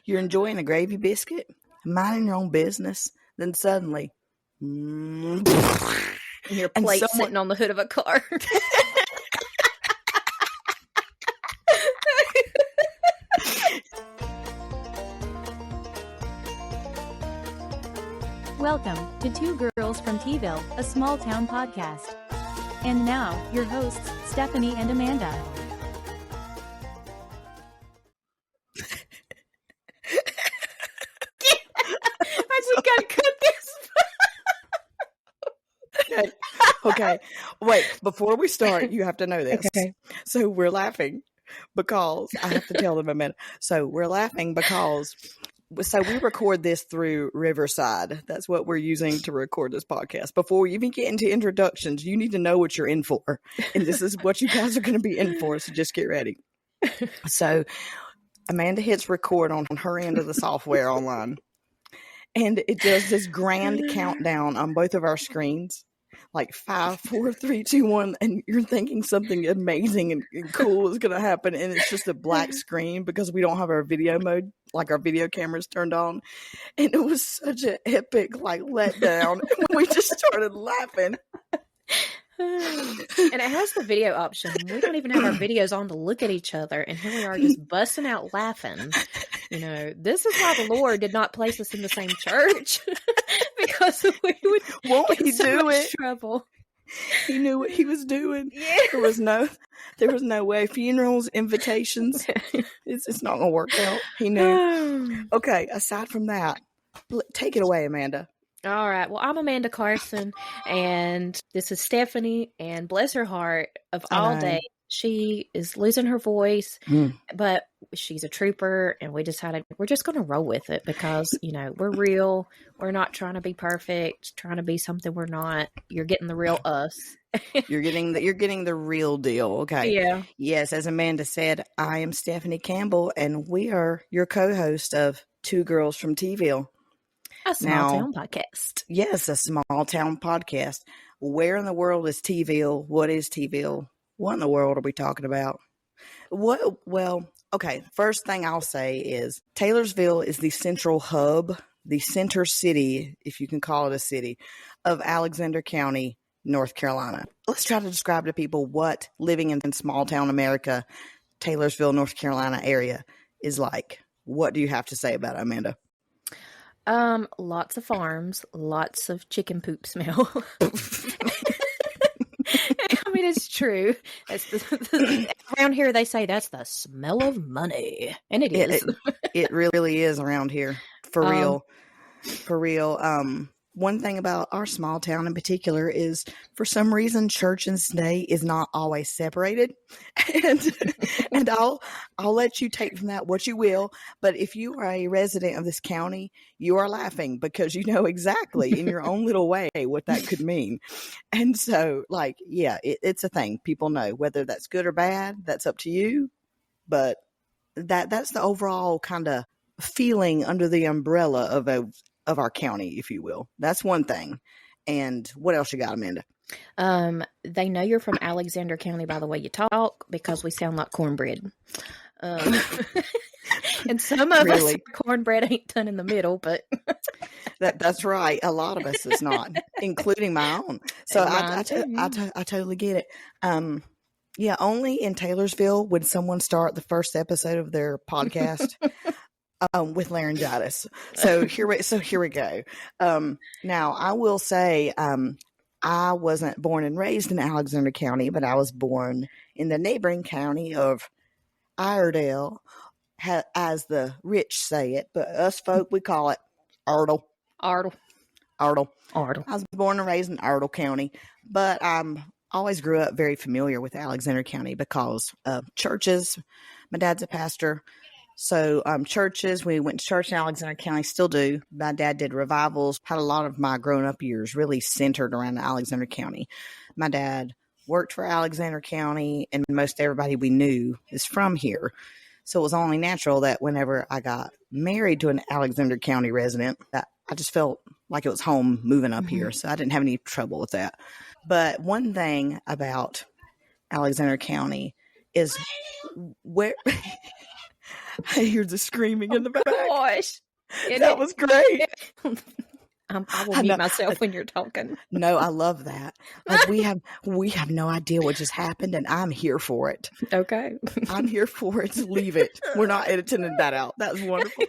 You're enjoying a gravy biscuit, minding your own business, then suddenly, Your plate sitting on the hood of a car. Welcome to Two Girls from T-Ville, a small town podcast. And now, your hosts, Stephanie and Amanda. I just gotta cut this. Okay. Wait, before we start, you have to know this. Okay. So we're laughing because I have to tell them a minute. So we're laughing because we record this through Riverside. That's what we're using to record this podcast. Before we even get into introductions, you need to know what you're in for. And this is what you guys are going to be in for. So just get ready. So Amanda hits record on her end of the software online. And it does this grand countdown on both of our screens. Like 5, 4, 3, 2, 1, and you're thinking something amazing and cool is going to happen, and it's just a black screen because we don't have our video mode, like our video cameras turned on, and it was such an epic letdown. We just started laughing. And it has the video option. We don't even have our videos on to look at each other, and here we are just busting out laughing. You know, this is why the Lord did not place us in the same church because we would get so much trouble. He knew what he was doing. Yeah. There was no way. Funerals, invitations, it's not going to work out. He knew. Okay, aside from that, take it away, Amanda. All right. Well, I'm Amanda Carson, and this is Stephanie, and bless her heart, of all days, she is losing her voice, but she's a trooper, and we decided we're just going to roll with it because, you know, we're real. We're not trying to be perfect, trying to be something we're not. You're getting the real us. You're getting the real deal. Okay. Yeah. Yes. As Amanda said, I am Stephanie Campbell, and we are your co-host of Two Girls from T-Ville. A small town podcast. Yes, a small town podcast. Where in the world is T-Ville? What is T-Ville? What in the world are we talking about? Well, okay. First thing I'll say is Taylorsville is the central hub, the center city, if you can call it a city, of Alexander County, North Carolina. Let's try to describe to people what living in small town America, Taylorsville, North Carolina area is like. What do you have to say about it, Amanda? Lots of farms, lots of chicken poop smell. I mean, it's true. It's around here they say that's the smell of money, and it is. It really is around here, for real. For real. One thing about our small town in particular is, for some reason, church and state is not always separated. And I'll let you take from that what you will. But if you are a resident of this county, you are laughing because you know exactly in your own little way what that could mean. And so, it's a thing. People know whether that's good or bad. That's up to you. But that's the overall kind of feeling under the umbrella of our county, if you will. That's one thing. And what else you got, Amanda? They know you're from Alexander County by the way you talk because we sound like cornbread. And some of us, cornbread ain't done in the middle, but that's right. A lot of us is not, including my own. So I totally get it. Yeah, only in Taylorsville would someone start the first episode of their podcast with laryngitis. So here we go. Now I will say, I wasn't born and raised in Alexander County, but I was born in the neighboring county of Iredell, as the rich say it, but us folk, we call it Ardle. Ardle. I was born and raised in Ardle County, but always grew up very familiar with Alexander County because of churches. My dad's a pastor. So churches, we went to church in Alexander County, still do. My dad did revivals, had a lot of my grown up years really centered around Alexander County. My dad worked for Alexander County, and most everybody we knew is from here. So it was only natural that whenever I got married to an Alexander County resident, that I just felt like it was home moving up here. So I didn't have any trouble with that. But one thing about Alexander County is where I hear the screaming in the back. Gosh. That was great. I will mute myself when you're talking. No, I love that. Like we have no idea what just happened, and I'm here for it. Okay. I'm here for it. Leave it. We're not editing that out. That was wonderful.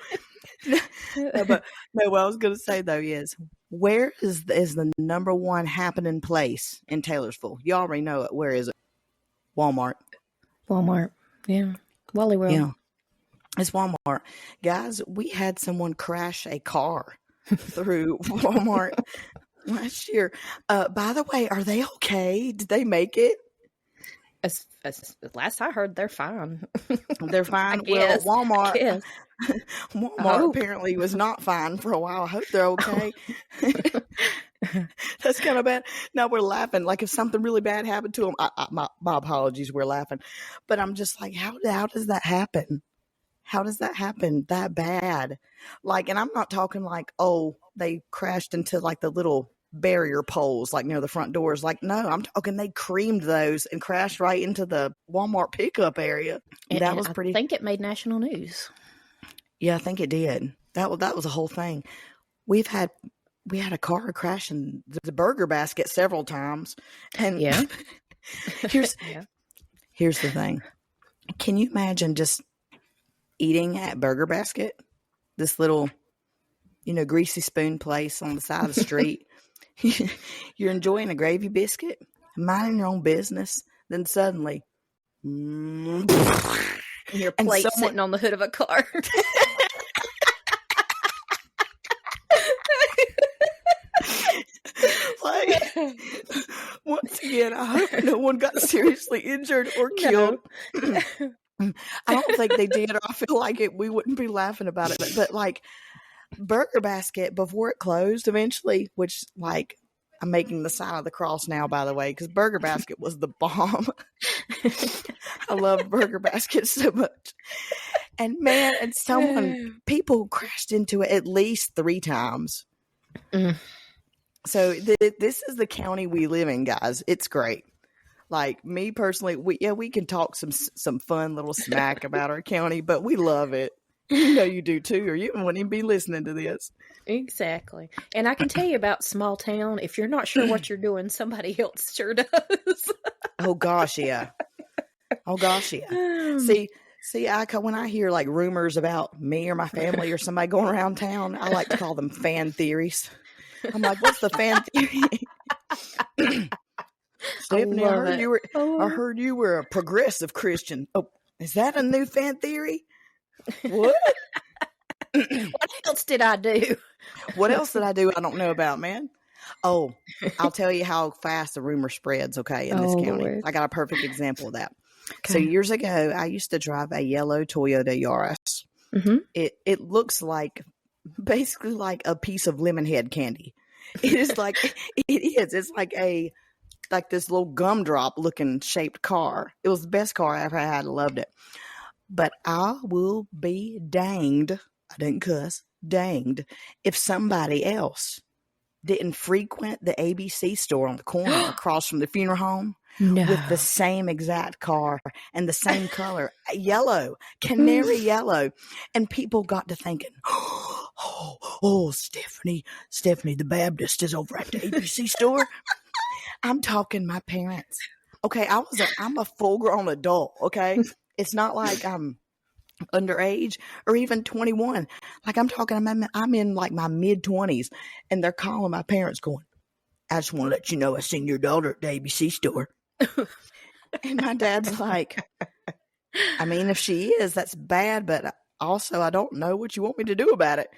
But what I was going to say though is, where is the number one happening place in Taylorsville? You already know it. Where is it? Wal-Mart. Walmart. Yeah. Wally World. Yeah. It's Wal-Mart. Guys, we had someone crash a car through Wal-Mart last year. By the way, are they okay? Did they make it? As last I heard, they're fine. They're fine. Well, Walmart apparently was not fine for a while. I hope they're okay. That's kind of bad. Now we're laughing. Like if something really bad happened to them, my apologies. We're laughing, but I'm just like, how does that happen? How does that happen that bad? Like, and I'm not talking like, oh, they crashed into like the little barrier poles like near the front doors. Like, no, I'm talking they creamed those and crashed right into the Walmart pickup area. And that was pretty. I think it made national news. Yeah, I think it did. That was a whole thing. We had a car crash in the Burger Basket several times, and yeah. here's the thing. Can you imagine just eating at Burger Basket, this little, greasy spoon place on the side of the street? You're enjoying a gravy biscuit, minding your own business, then suddenly, your plate sitting on the hood of a car. Like, once again, I hope no one got seriously injured or killed. No. I don't think they did, or I feel like we wouldn't be laughing about it. But like Burger Basket, before it closed eventually, which like I'm making the sign of the cross now, by the way, because Burger Basket was the bomb. I love Burger Basket so much. And man, people crashed into it at least 3 times. Mm. So this is the county we live in, guys. It's great. Like me personally, we can talk some fun little smack about our county, but we love it. You know you do too, or you wouldn't even be listening to this. Exactly. And I can tell you about small town. If you're not sure what you're doing, somebody else sure does. Oh gosh, yeah. Oh gosh, yeah. See, when I hear like rumors about me or my family or somebody going around town, I like to call them fan theories. I'm like, what's the fan theory? Stephanie, I heard you were a progressive Christian. Oh, is that a new fan theory? What? What else did I do? What else did I do? I don't know about, man. Oh, I'll tell you how fast the rumor spreads, okay, in this county. Lord. I got a perfect example of that. Okay. So years ago, I used to drive a yellow Toyota Yaris. Mm-hmm. It looks like basically like a piece of lemon head candy. It is like it's like this little gumdrop looking shaped car. It was the best car I ever had. I loved it. But I will be danged. I didn't cuss. Danged if somebody else didn't frequent the ABC store on the corner across from the funeral home with the same exact car and the same color, yellow, canary yellow. And people got to thinking, Stephanie, the Baptist is over at the ABC store. I'm talking my parents. Okay, I'm a full-grown adult, okay? It's not like I'm underage or even 21. Like I'm talking, I'm in like my mid-20s, and they're calling my parents going, I just want to let you know I seen your daughter at the ABC store. And my dad's like, I mean, if she is, that's bad, but also I don't know what you want me to do about it.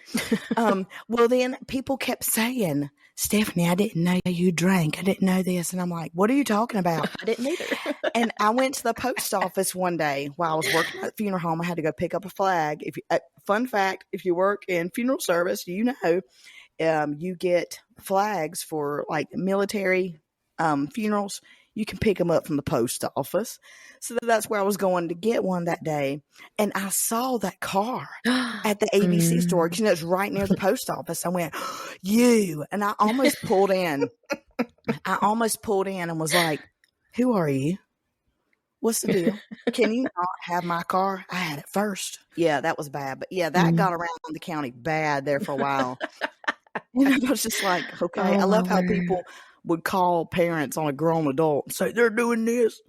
Well, then people kept saying, Stephanie, I didn't know you drank. I didn't know this. And I'm like, what are you talking about? I didn't either. And I went to the post office one day while I was working at the funeral home. I had to go pick up a flag. Fun fact, if you work in funeral service, you get flags for like military funerals. You can pick them up from the post office. So that's where I was going to get one that day. And I saw that car at the ABC store. It's right near the post office. I went, you. And I almost pulled in. And was like, who are you? What's the deal? Can you not have my car? I had it first. Yeah, that was bad. But yeah, that got around the county bad there for a while. And I was just like, okay. I love how people would call parents on a grown adult and say, they're doing this.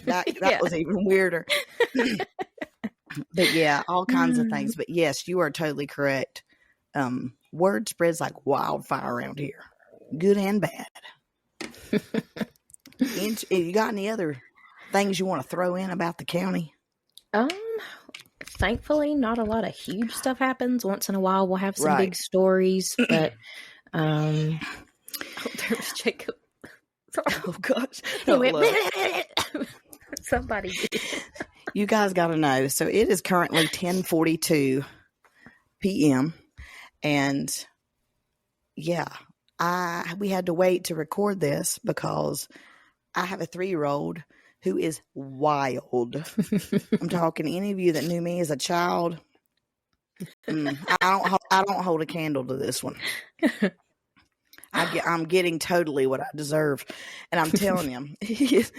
That was even weirder. But yeah, all kinds of things. But yes, you are totally correct. Word spreads like wildfire around here. Good and bad. You got any other things you want to throw in about the county? Thankfully, not a lot of huge stuff happens. Once in a while, we'll have some big stories, but there was Jacob. Oh gosh, somebody did. You guys got to know. So it is currently 10:42 p.m. and yeah, we had to wait to record this because I have a 3-year-old who is wild. I'm talking any of you that knew me as a child. I don't hold a candle to this one. I'm getting totally what I deserve, and I'm telling him he's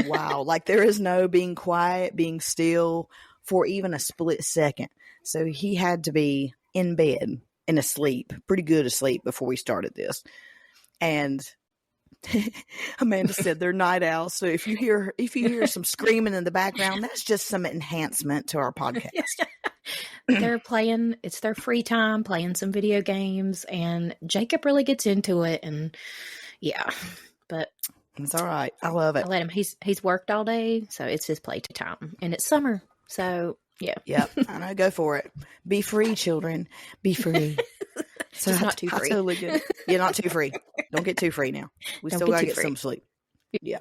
wild. Like there is no being quiet, being still for even a split second. So he had to be in bed and asleep, pretty good asleep before we started this, and. Amanda said they're night owls, so if you hear some screaming in the background, that's just some enhancement to our podcast. They're playing, it's their free time playing some video games, and Jacob really gets into it, and yeah, but it's all right. I love it. I let him. He's worked all day, so it's his playtime, and it's summer, so yeah. Yep, I know. Go for it. Be free, children. Be free. So it's not too free. Totally good. Yeah, not too free. Don't get too free now. We still gotta get some sleep. Yeah.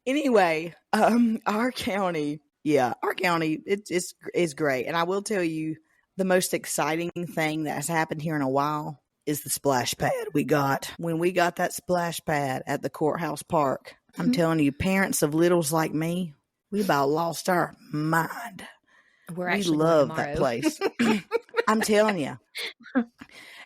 Anyway, our county, it's great. And I will tell you, the most exciting thing that has happened here in a while is the splash pad we got. When we got that splash pad at the courthouse park, I'm telling you, parents of littles like me, we about lost our mind. We love that place. I'm telling you.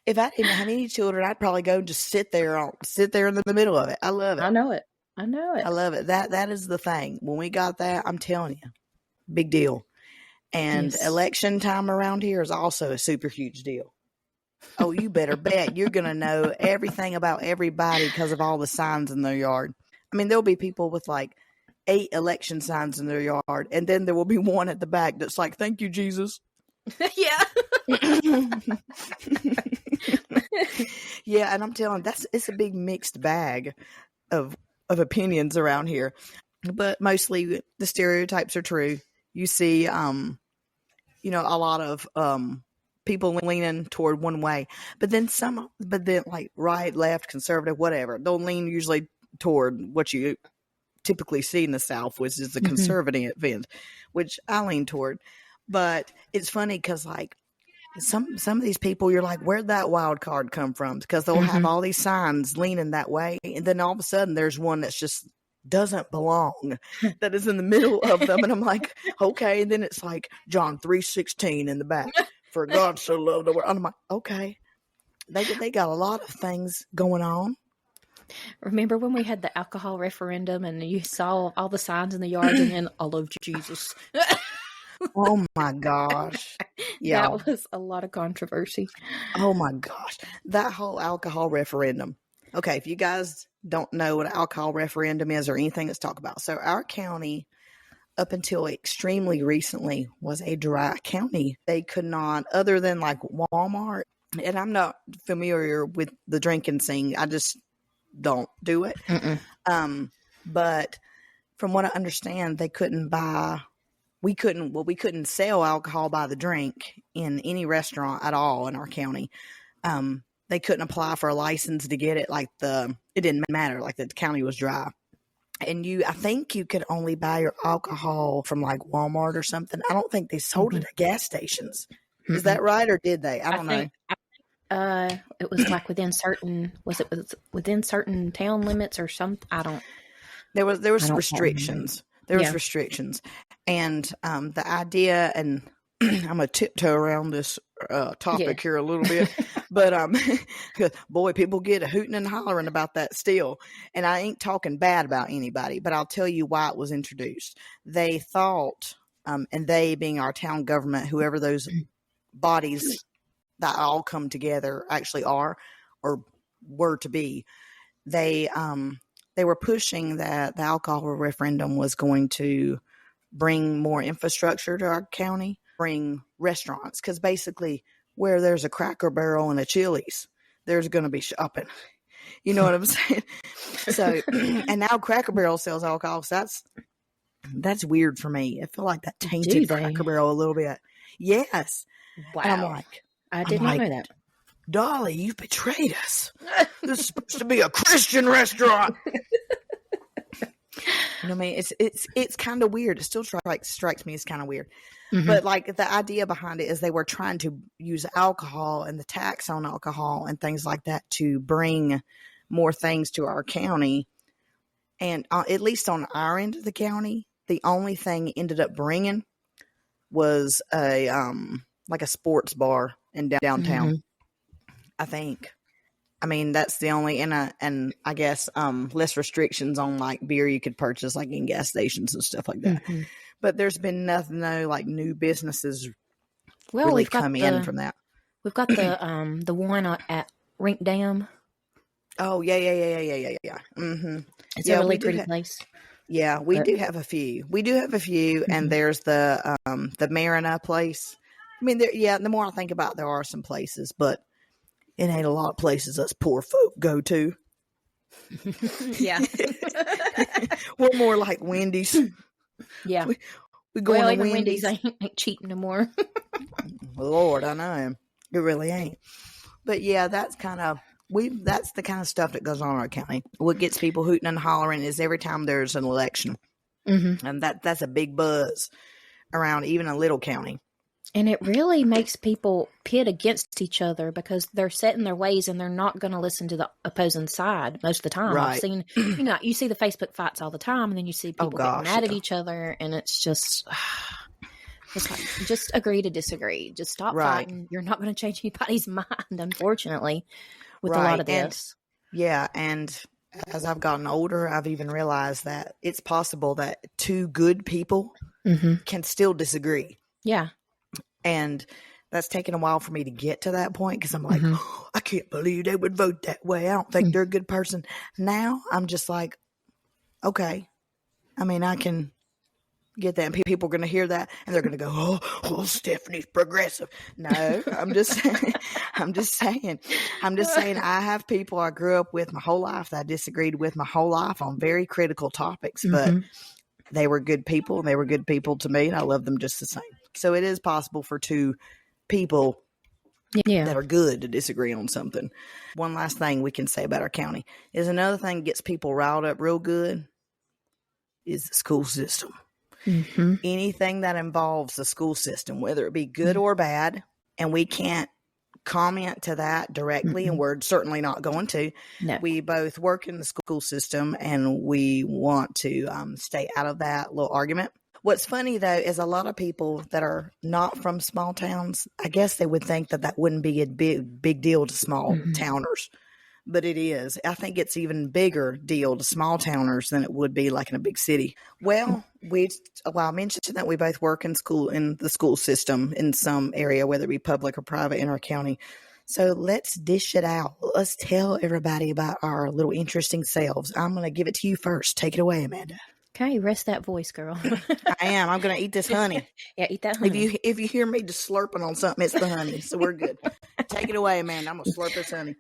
If I didn't have any children, I'd probably go and just sit there in the middle of it. I love it. I know it. I love it. That is the thing. When we got that, I'm telling you, big deal. And election time around here is also a super huge deal. Oh, you better bet you're going to know everything about everybody because of all the signs in their yard. I mean, there'll be people with like 8 election signs in their yard, and then there will be one at the back that's like, "Thank you, Jesus." Yeah. Yeah, and I'm telling you, it's a big mixed bag of opinions around here. But mostly the stereotypes are true. You see a lot of people leaning toward one way. But then like right, left, conservative, whatever. They'll lean usually toward what you typically see in the South, which is the conservative end, which I lean toward. But it's funny because like some of these people, you're like, where'd that wild card come from? Because they'll have all these signs leaning that way, and then all of a sudden there's one that's just doesn't belong, that is in the middle of them, and I'm like, okay. And then it's like John 3:16 in the back, for God so loved the world. I'm like, okay, they got a lot of things going on. Remember when we had the alcohol referendum and you saw all the signs in the yard and then I love Jesus. Oh my gosh. Yeah. That was a lot of controversy. Oh my gosh. That whole alcohol referendum. Okay, if you guys don't know what an alcohol referendum is or anything, let's talk about. So our county, up until extremely recently, was a dry county. They could not, other than like Wal-Mart, and I'm not familiar with the drinking scene. I just don't do it. But from what I understand, they couldn't buy... We couldn't sell alcohol by the drink in any restaurant at all in our county. They couldn't apply for a license to get it. It didn't matter. Like the county was dry. And I think you could only buy your alcohol from like Walmart or something. I don't think they sold it at gas stations. Is that right? Or did they? I don't know. It was like within certain town limits or something. I don't. There was restrictions. There was restrictions. And the idea, and I'm going to tiptoe around this topic here a little bit. But, boy, people get hooting and hollering about that still. And I ain't talking bad about anybody, but I'll tell you why it was introduced. They thought, and they being our town government, whoever those bodies that all come together actually are or were to be, they were pushing that the alcohol referendum was going to bring more infrastructure to our county, bring restaurants, because basically where there's a Cracker Barrel and a Chili's, there's going to be shopping. You know what I'm saying? So, and now Cracker Barrel sells alcohol. So that's weird for me. I feel like that tainted Cracker Barrel a little bit. Yes. Wow. And I'm like, I did not know that. Dolly, you've betrayed us. This is supposed to be a Christian restaurant. You know what I mean? It's kind of weird. It still strikes me as kind of weird. Mm-hmm. But like the idea behind it is they were trying to use alcohol and the tax on alcohol and things like that to bring more things to our county. And at least on our end of the county, the only thing ended up bringing was a like a sports bar in downtown. Mm-hmm. I think. I mean, that's the only, and I guess less restrictions on like beer you could purchase like in gas stations and stuff like that. Mm-hmm. But there's been no like new businesses really come in from that. We've got the one at Rink Dam. Oh yeah. Mm-hmm. It's a really pretty place. Yeah, we do have a few. Mm-hmm. And there's the Marina place. I mean, the more I think about it, there are some places, but it ain't a lot of places us poor folk go to. Yeah. We're more like Wendy's. Yeah. We go to Wendy's ain't cheap no more. Lord, I know. It really ain't. But yeah, that's the kind of stuff that goes on in our county. What gets people hooting and hollering is every time there's an election. Mm-hmm. And that's a big buzz around even a little county. And it really makes people pit against each other because they're set in their ways and they're not going to listen to the opposing side most of the time. Right. I've seen, you see the Facebook fights all the time, and then you see people get mad at each other, and it's just like, just agree to disagree. Just stop fighting. You're not going to change anybody's mind, unfortunately, with a lot of this. And as I've gotten older, I've even realized that it's possible that two good people can still disagree. Yeah. And that's taken a while for me to get to that point because I'm like, I can't believe they would vote that way. I don't think they're a good person. Now I'm just like, okay. I mean, I can get that. And people are going to hear that and they're going to go, oh, Stephanie's progressive. No, I'm just saying I have people I grew up with my whole life that I disagreed with my whole life on very critical topics, but they were good people and they were good people to me and I love them just the same. So it is possible for two people that are good to disagree on something. One last thing we can say about our county is another thing that gets people riled up real good is the school system. Mm-hmm. Anything that involves the school system, whether it be good or bad, and we can't comment to that directly, and we're certainly not going to. No. We both work in the school system, and we want to stay out of that little argument. What's funny, though, is a lot of people that are not from small towns, I guess they would think that wouldn't be a big deal to small towners. But it is. I think it's even bigger deal to small towners than it would be like in a big city. Well, I mentioned that we both work in the school system in some area, whether it be public or private in our county. So let's dish it out. Let's tell everybody about our little interesting selves. I'm going to give it to you first. Take it away, Amanda. Okay, rest that voice, girl. I am. I'm going to eat this honey. Yeah, eat that honey. If you hear me just slurping on something, it's the honey. So we're good. Take it away, Amanda. I'm going to slurp this honey.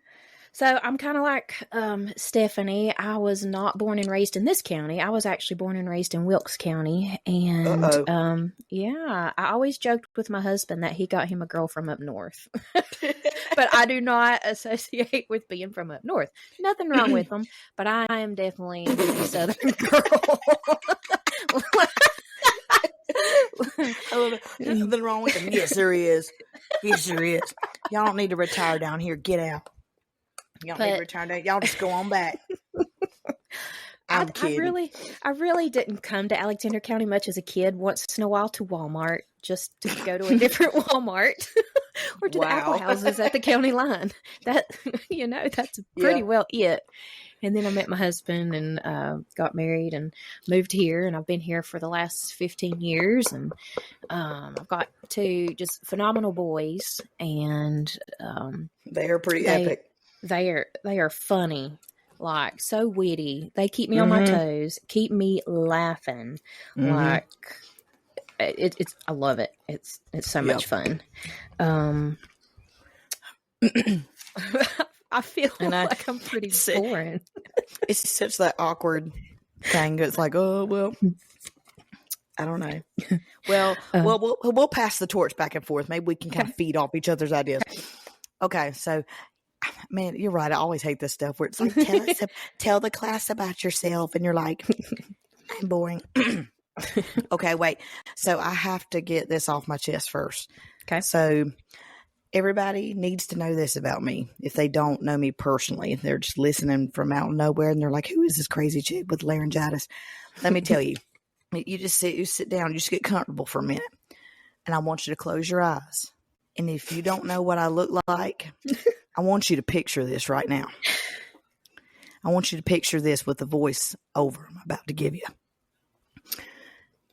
So I'm kind of like Stephanie. I was not born and raised in this county. I was actually born and raised in Wilkes County. And I always joked with my husband that he got him a girl from up north. But I do not associate with being from up north. Nothing wrong with them, but I am definitely a Southern girl. Nothing wrong with them. Yes, there is. Yes, there is. Y'all don't need to retire down here. Get out. Y'all need to retire down. Y'all just go on back. I'm kidding. I really didn't come to Alexander County much as a kid. Once in a while to Wal-Mart. just to go to a different Walmart or to the Apple houses at the county line. That, that's pretty well it. And then I met my husband and got married and moved here. And I've been here for the last 15 years. And I've got two just phenomenal boys. And they are pretty epic. They are funny, like so witty. They keep me on my toes, keep me laughing. Like it's I love it. It's so much fun. I feel like I'm pretty boring. It's such that awkward thing. It's like, oh, well, I don't know. Well, we'll pass the torch back and forth. Maybe we can kind of feed off each other's ideas. Okay, so, man, you're right. I always hate this stuff where it's like, tell the class about yourself. And you're like, I'm boring. Okay, wait. So I have to get this off my chest first. Okay. So everybody needs to know this about me. If they don't know me personally, they're just listening from out of nowhere and they're like, who is this crazy chick with laryngitis? Let me tell you, you sit down, you just get comfortable for a minute. And I want you to close your eyes. And if you don't know what I look like, I want you to picture this right now. I want you to picture this with the voice over I'm about to give you.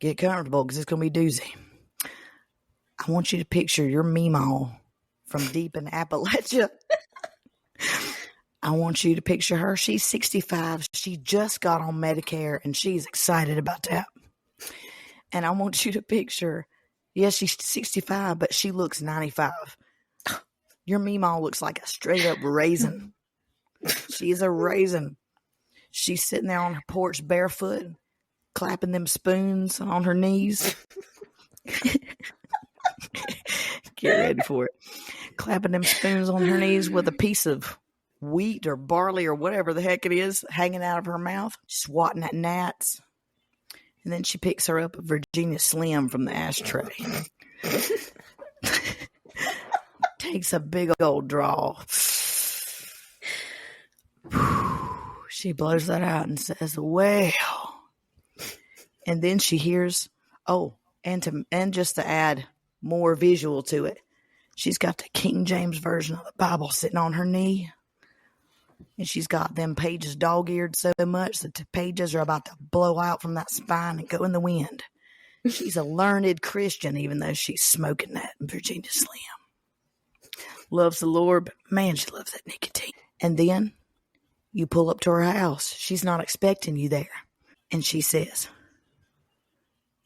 Get comfortable because it's going to be doozy. I want you to picture your Meemaw from deep in Appalachia. I want you to picture her. She's 65. She just got on Medicare and she's excited about that. And I want you to picture, yes, she's 65, but she looks 95. Your Meemaw looks like a straight up raisin. She's a raisin. She's sitting there on her porch barefoot, clapping them spoons on her knees. Get ready for it. Clapping them spoons on her knees with a piece of wheat or barley or whatever the heck it is hanging out of her mouth, swatting at gnats. And then she picks her up a Virginia Slim from the ashtray. Takes a big old draw. She blows that out and says, well. And then she hears, and just to add more visual to it, she's got the King James Version of the Bible sitting on her knee. And she's got them pages dog-eared so much that the pages are about to blow out from that spine and go in the wind. She's a learned Christian, even though she's smoking that Virginia Slim. Loves the Lord, but man, she loves that nicotine. And then you pull up to her house. She's not expecting you there. And she says,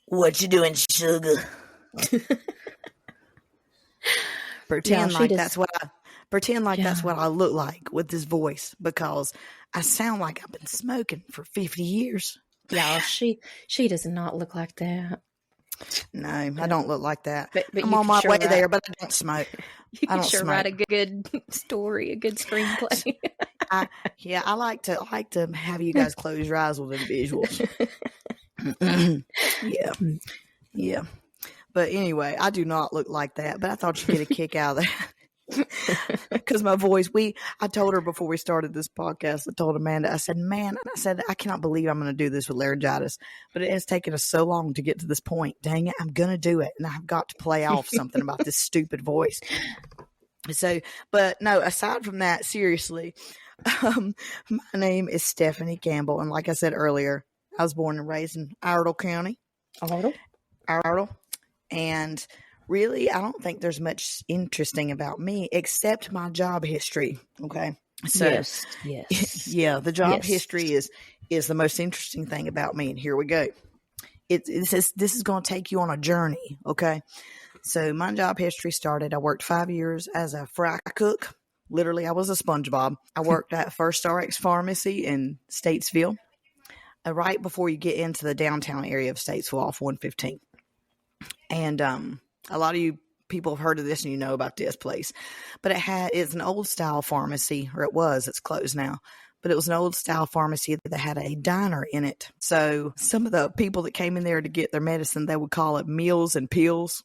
what you doing, sugar? Pretend that's what I look like with this voice, because I sound like I've been smoking for 50 years. Yeah, she does not look like that. No, I don't look like that. But I'm on my way there, but I don't smoke. You can sure write a good story, a good screenplay. I like to have you guys close your eyes with the visuals. Yeah. But anyway, I do not look like that, but I thought you'd get a kick out of that. Because my voice, I told her before we started this podcast, I told Amanda, I said, I cannot believe I'm going to do this with laryngitis, but it has taken us so long to get to this point. Dang it, I'm going to do it. And I've got to play off something about this stupid voice. So, but no, aside from that, seriously, my name is Stephanie Campbell. And like I said earlier, I was born and raised in Iredell County. Iredell. And really, I don't think there's much interesting about me except my job history. Okay. So, yes. Yeah, the job history is the most interesting thing about me. And here we go. This is going to take you on a journey. Okay. So my job history started, I worked 5 years as a fry cook. Literally, I was a SpongeBob. I worked at First RX Pharmacy in Statesville, right before you get into the downtown area of Statesville off 115. And a lot of you people have heard of this and you know about this place. But it's an old style pharmacy, or it was, it's closed now. But it was an old style pharmacy that had a diner in it. So some of the people that came in there to get their medicine, they would call it meals and pills.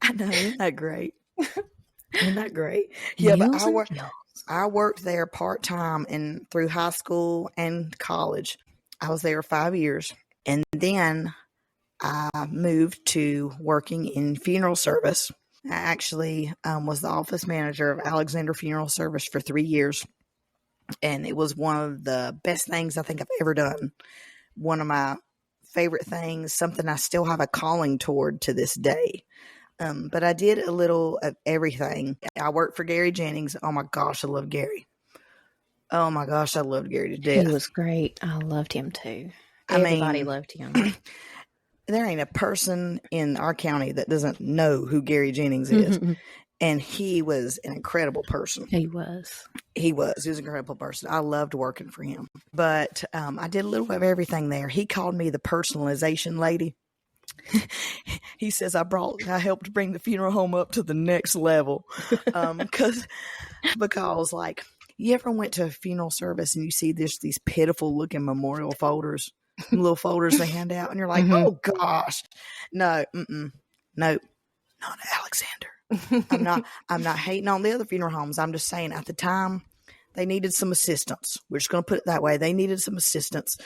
I know, isn't that great? Isn't that great? Yeah, but I worked there part-time and through high school and college. I was there 5 years. And then I moved to working in funeral service. I actually was the office manager of Alexander Funeral Service for 3 years. And it was one of the best things I think I've ever done. One of my favorite things, something I still have a calling toward to this day. But I did a little of everything. I worked for Gary Jennings. Oh my gosh, I love Gary. Oh my gosh, I loved Gary to death. He was great. I loved him too. Everybody loved him. There ain't a person in our county that doesn't know who Gary Jennings is. And he was an incredible person. He was. He was an incredible person. I loved working for him. But I did a little of everything there. He called me the personalization lady. He says I helped bring the funeral home up to the next level. Because like, you ever went to a funeral service and you see these pitiful looking memorial folders, little folders they hand out, and you're like, oh gosh, no, nope, not Alexander. I'm not hating on the other funeral homes. I'm just saying at the time they needed some assistance. We're just going to put it that way. They needed some assistance,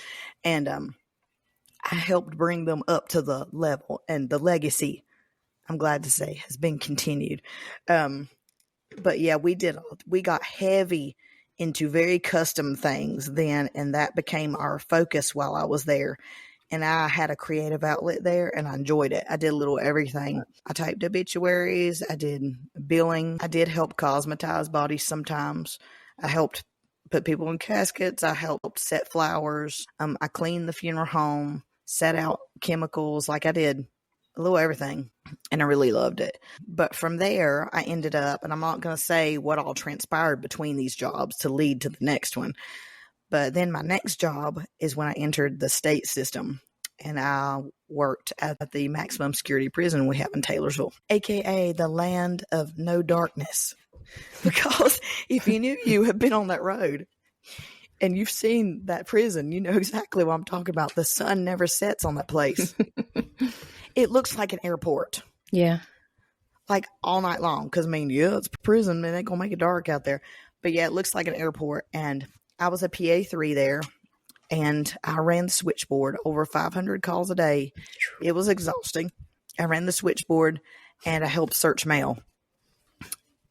and I helped bring them up to the level, and the legacy, I'm glad to say, has been continued. But yeah, we got heavy into very custom things then, and that became our focus while I was there. And I had a creative outlet there, and I enjoyed it. I did a little everything. I typed obituaries. I did billing. I did help cosmetize bodies sometimes. I helped put people in caskets. I helped set flowers. I cleaned the funeral home, set out chemicals. Like, I did a little everything, and I really loved it. But from there, I ended up, and I'm not going to say what all transpired between these jobs to lead to the next one. But then my next job is when I entered the state system, and I worked at the maximum security prison we have in Taylorsville, aka the land of no darkness. Because if any of you have been on that road and you've seen that prison, you know exactly what I'm talking about. The sun never sets on that place. It looks like an airport. Yeah. Like all night long. Because, it's prison, and it ain't going to make it dark out there. But yeah, it looks like an airport. And I was a PA3 there, and I ran the switchboard, over 500 calls a day. It was exhausting. I ran the switchboard, and I helped search mail.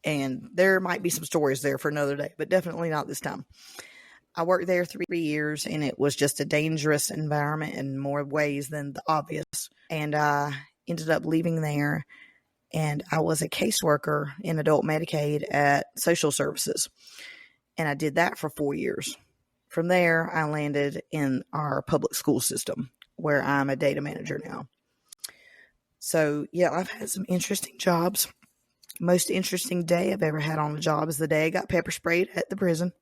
And there might be some stories there for another day, but definitely not this time. I worked there 3 years, and it was just a dangerous environment in more ways than the obvious. And I ended up leaving there, and I was a caseworker in adult Medicaid at social services. And I did that for 4 years. From there, I landed in our public school system, where I'm a data manager now. So, yeah, I've had some interesting jobs. Most interesting day I've ever had on a job is the day I got pepper sprayed at the prison.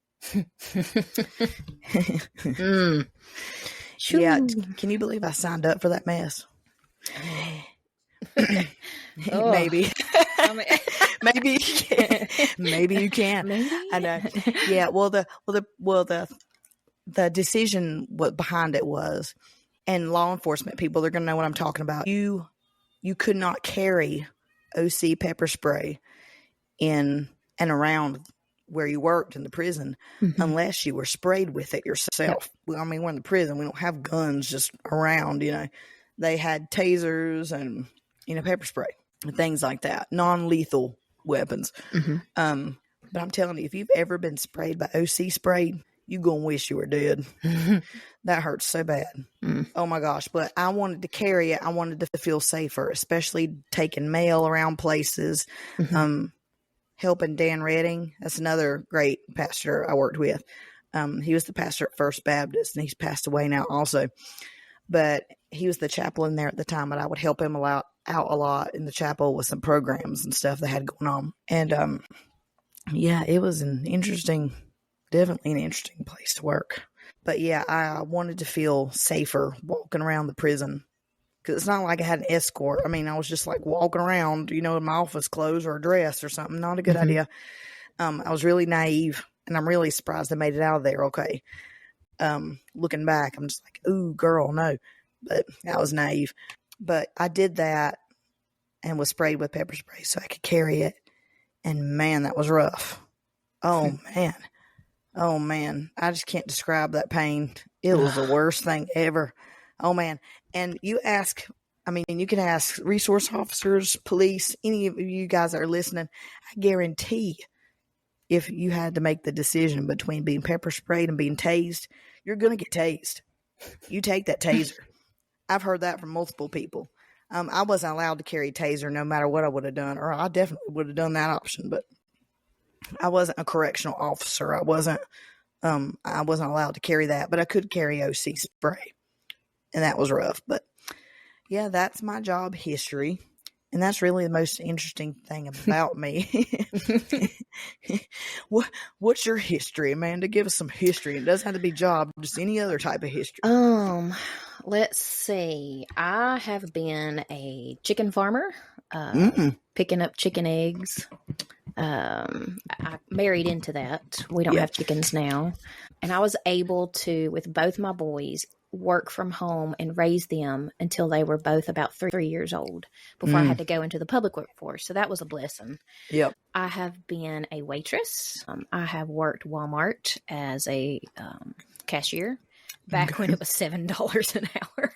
Yeah, can you believe I signed up for that mess? Maybe. Maybe you can. Maybe you can. Maybe. I know. Yeah. Well, the decision behind it was, and law enforcement people, they're going to know what I'm talking about. You could not carry OC pepper spray in and around where you worked in the prison unless you were sprayed with it yourself. We're in the prison. We don't have guns just around, They had tasers and, pepper spray and things like that. Non-lethal weapons. But I'm telling you, if you've ever been sprayed by OC spray, you gonna wish you were dead. That hurts so bad. Oh my gosh. But I wanted to carry it. I wanted to feel safer, especially taking mail around places. Helping Dan Redding. That's another great pastor I worked with. He was the pastor at First Baptist, and he's passed away now also. But he was the chaplain there at the time, and I would help him out a lot in the chapel with some programs and stuff they had going on. And yeah, it was definitely an interesting place to work. But yeah, I wanted to feel safer walking around the prison. Because it's not like I had an escort. I was just like walking around, in my office clothes or a dress or something. Not a good idea. I was really naive, and I'm really surprised I made it out of there okay. Looking back, I'm just like, ooh, girl, no. But I was naive. But I did that and was sprayed with pepper spray so I could carry it. And man, that was rough. Oh, man. Oh, man. I just can't describe that pain. It was the worst thing ever. Oh, man. And you ask I mean, you can ask resource officers, police, any of you guys that are listening. I guarantee if you had to make the decision between being pepper sprayed and being tased, you're going to get tased. You take that taser. I've heard that from multiple people. I wasn't allowed to carry a taser no matter what I would have done, or I definitely would have done that option, but I wasn't a correctional officer. I wasn't allowed to carry that, but I could carry OC spray, and that was rough. But yeah, that's my job history. And that's really the most interesting thing about me. What's your history, Amanda? Give us some history. It doesn't have to be job, just any other type of history. Let's see. I have been a chicken farmer, picking up chicken eggs. I married into that. We don't have chickens now. And I was able to, with both my boys, work from home and raise them until they were both about 3 years old before I had to go into the public workforce. So that was a blessing. Yep. I have been a waitress. I have worked Wal-Mart as a cashier back when it was $7 an hour.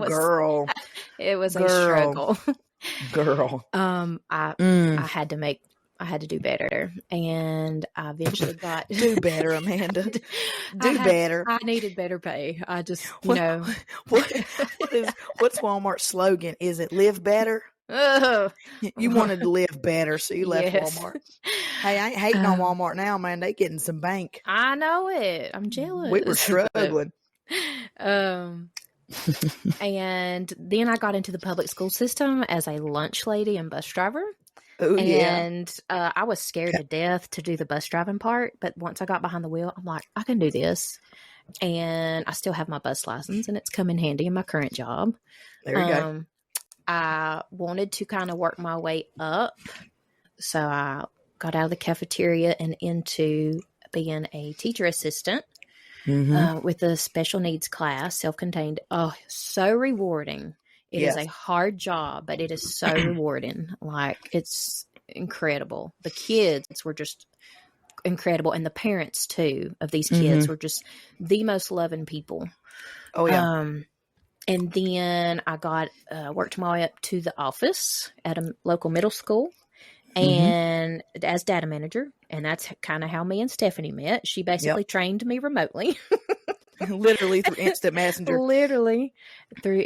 Girl. It was a struggle. Girl. I had to do better, and I eventually got do better, Amanda. Better. I needed better pay. I just, what's Walmart's slogan? Is it live better? You wanted to live better, so you left Walmart. Hey, I ain't hating on Walmart now, man. They getting some bank. I know it. I'm jealous. We were struggling. And then I got into the public school system as a lunch lady and bus driver. Ooh, and I was scared to death to do the bus driving part. But once I got behind the wheel, I'm like, I can do this. And I still have my bus license, and it's come in handy in my current job. There you go. I wanted to kind of work my way up. So I got out of the cafeteria and into being a teacher assistant with a special needs class, self-contained. Oh, so rewarding. It is a hard job, but it is so rewarding. Like, it's incredible. The kids were just incredible. And the parents, too, of these kids were just the most loving people. Oh, yeah. And then I got worked my way up to the office at a local middle school and as data manager. And that's kind of how me and Stephanie met. She basically trained me remotely. Literally through instant messenger. Literally through,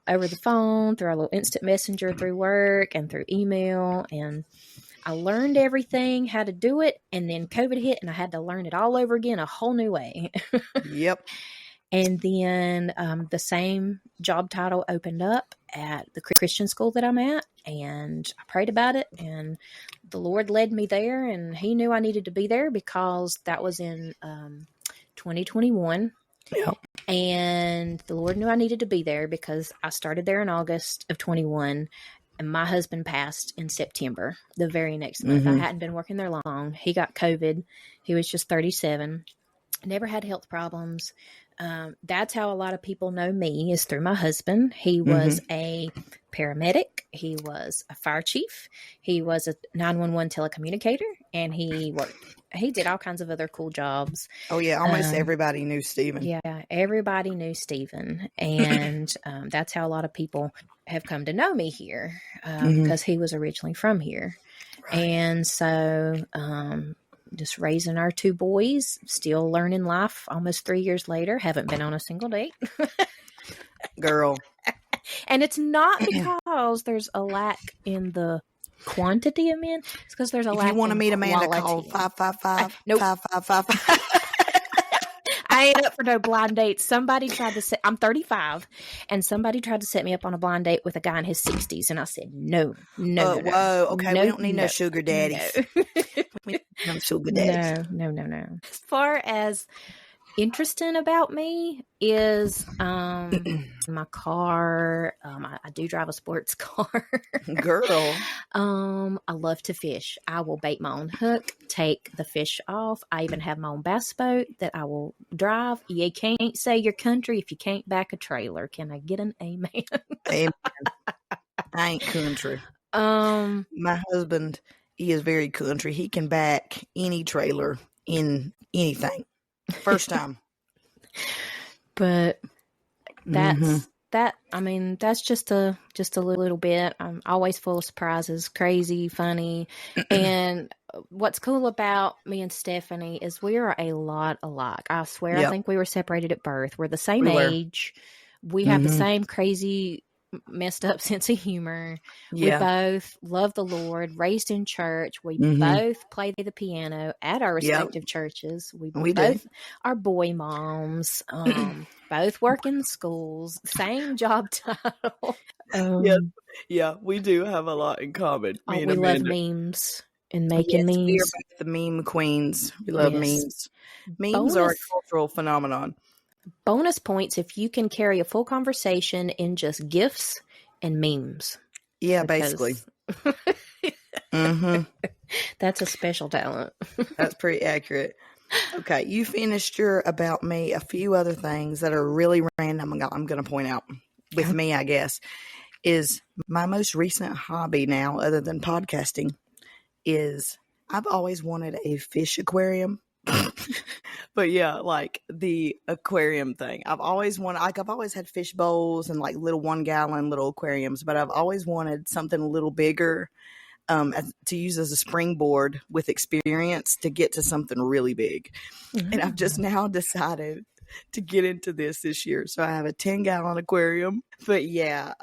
over the phone, through our little instant messenger, through work and through email. And I learned everything, how to do it. And then COVID hit and I had to learn it all over again, a whole new way. Yep. And then the same job title opened up at the Christian school that I'm at. And I prayed about it. And the Lord led me there. And he knew I needed to be there because that was in 2021. Yep. And the Lord knew I needed to be there because I started there in August of 21. And my husband passed in September, the very next month. I hadn't been working there long. He got COVID. He was just 37. Never had health problems. That's how a lot of people know me, is through my husband. He was a paramedic. He was a fire chief. He was a 911 telecommunicator, and he did all kinds of other cool jobs. Oh yeah. Almost everybody knew Stephen. Yeah. Everybody knew Stephen. And, that's how a lot of people have come to know me here, because he was originally from here. Right. And so, just raising our two boys, still learning life almost 3 years later. Haven't been on a single date. Girl. And it's not because there's a lack in the quantity of men. It's because there's a lack in quality. You want to meet Amanda, call 555 nope. 5555. I ain't up for no blind dates. Somebody tried to set, I'm 35, and somebody tried to set me up on a blind date with a guy in his 60s, and I said, no. Whoa, okay, we don't need no sugar daddies. We don't need no sugar daddies. No. As far as interesting about me is my car. I do drive a sports car. Girl. I love to fish. I will bait my own hook, take the fish off. I even have my own bass boat that I will drive. You can't say you're country if you can't back a trailer. Can I get an amen? Amen. I ain't country. My husband, he is very country. He can back any trailer in anything. First time. But that's that's just a little bit. I'm always full of surprises, crazy, funny. And what's cool about me and Stephanie is we are a lot alike. I swear, I think we were separated at birth. We're the same age. We have the same crazy, messed up sense of humor. We both love the Lord, raised in church. We both play the piano at our respective churches. We both are boy moms, both work in schools, same job title. We do have a lot in common. We love memes and making memes. We are both the meme queens. We love memes. Memes are a cultural phenomenon. Bonus points if you can carry a full conversation in just GIFs and memes. Yeah, basically. That's a special talent. That's pretty accurate. Okay, you finished your about me. A few other things that are really random I'm going to point out with me, I guess, is my most recent hobby now, other than podcasting, is I've always wanted a fish aquarium. But yeah, like the aquarium thing. I've always had fish bowls and like little 1 gallon little aquariums, but I've always wanted something a little bigger to use as a springboard with experience to get to something really big. And I've just now decided to get into this year. So I have a 10-gallon aquarium. But yeah,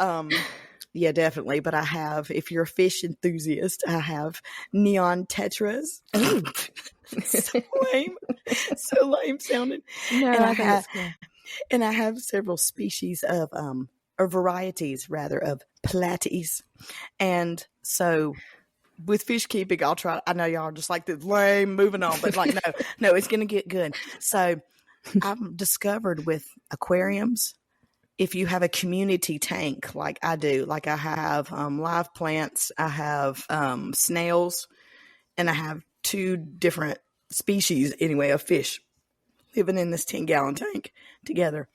definitely. But I have, if you're a fish enthusiast, I have neon tetras. So lame sounding. No, and I have several species of or varieties rather of platies. And so with fish keeping, I'll try. I know y'all are just like this lame, moving on, but like no, it's gonna get good. So I've discovered with aquariums, if you have a community tank like I do, like I have live plants, I have snails, and I have 2 different species anyway of fish living in this 10-gallon tank together.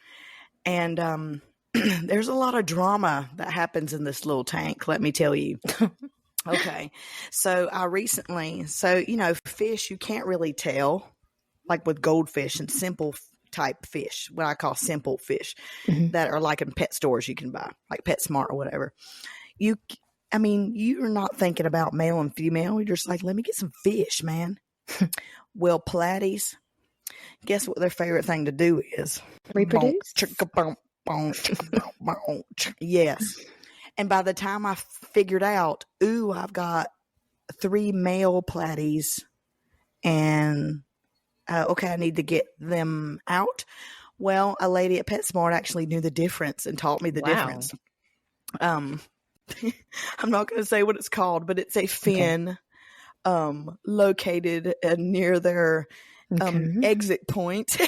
And there's a lot of drama that happens in this little tank, let me tell you. Okay. So fish, you can't really tell, like with goldfish and simple type fish, what I call simple fish that are like in pet stores you can buy, like PetSmart or whatever. You're not thinking about male and female. You're just like, let me get some fish, man. Well, platies, guess what their favorite thing to do is? Reproduce? Yes. And by the time I figured out, I've got 3 male platies and I need to get them out. Well, a lady at PetSmart actually knew the difference and taught me the difference. I'm not going to say what it's called, but it's a fin located near their exit point.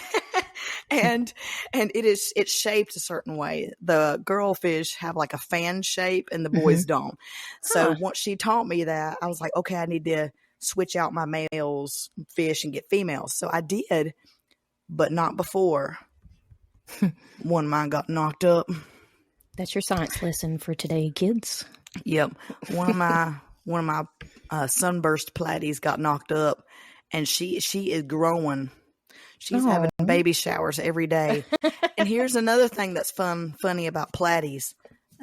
and it's shaped a certain way. The girl fish have like a fan shape and the boys don't. So once she taught me that, I was like, okay, I need to switch out my males fish and get females. So I did, but not before one of mine got knocked up. That's your science lesson for today, kids. Yep. One of my sunburst platies got knocked up, and she is growing. She's having baby showers every day. And here's another thing that's funny about platies.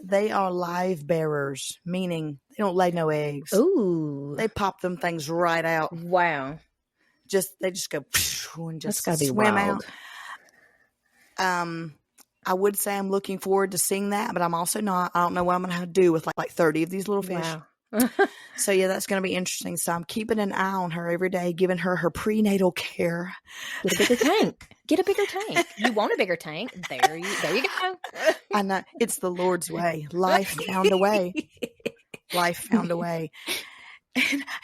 They are live bearers, meaning they don't lay no eggs. Ooh. They pop them things right out. Wow. They just go and just That's gotta be swim wild. out. I would say I'm looking forward to seeing that, but I'm also not. I don't know what I'm going to have to do with like 30 of these little fish. Wow. So yeah, that's going to be interesting. So I'm keeping an eye on her every day, giving her prenatal care. Get a bigger tank. Get a bigger tank. You want a bigger tank? There you go. I know, it's the Lord's way. Life found a way. Life found a way.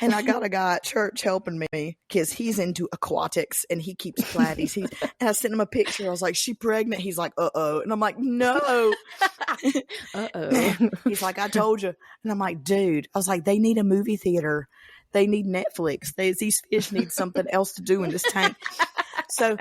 And I got a guy at church helping me because he's into aquatics and he keeps platies. And I sent him a picture. I was like, "She pregnant?" He's like, "Uh-oh." And I'm like, "No." Uh-oh. He's like, "I told you." And I'm like, "Dude," I was like, "They need a movie theater. They need Netflix. These fish need something else to do in this tank." So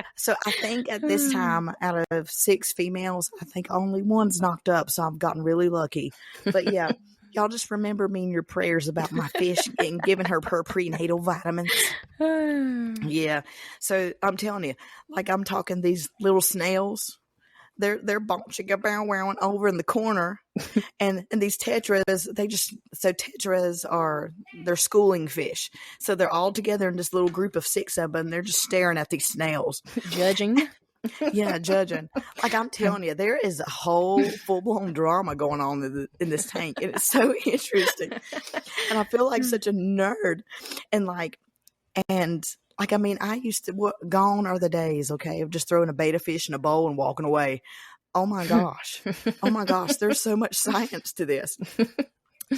I think at this time, out of 6 females, I think only one's knocked up. So I've gotten really lucky. But yeah. Y'all just remember me in your prayers about my fish and giving her prenatal vitamins. Yeah. So I'm telling you, like I'm talking these little snails, they're bunching around over in the corner, and these tetras, tetras they're schooling fish, so they're all together in this little group of 6 of them. They're just staring at these snails, judging. Yeah, judging. Like, I'm telling you, there is a whole full-blown drama going on in this tank, and it's so interesting. And I feel like such a nerd, I mean, I used to, gone are the days, okay, of just throwing a betta fish in a bowl and walking away. Oh my gosh. There's so much science to this.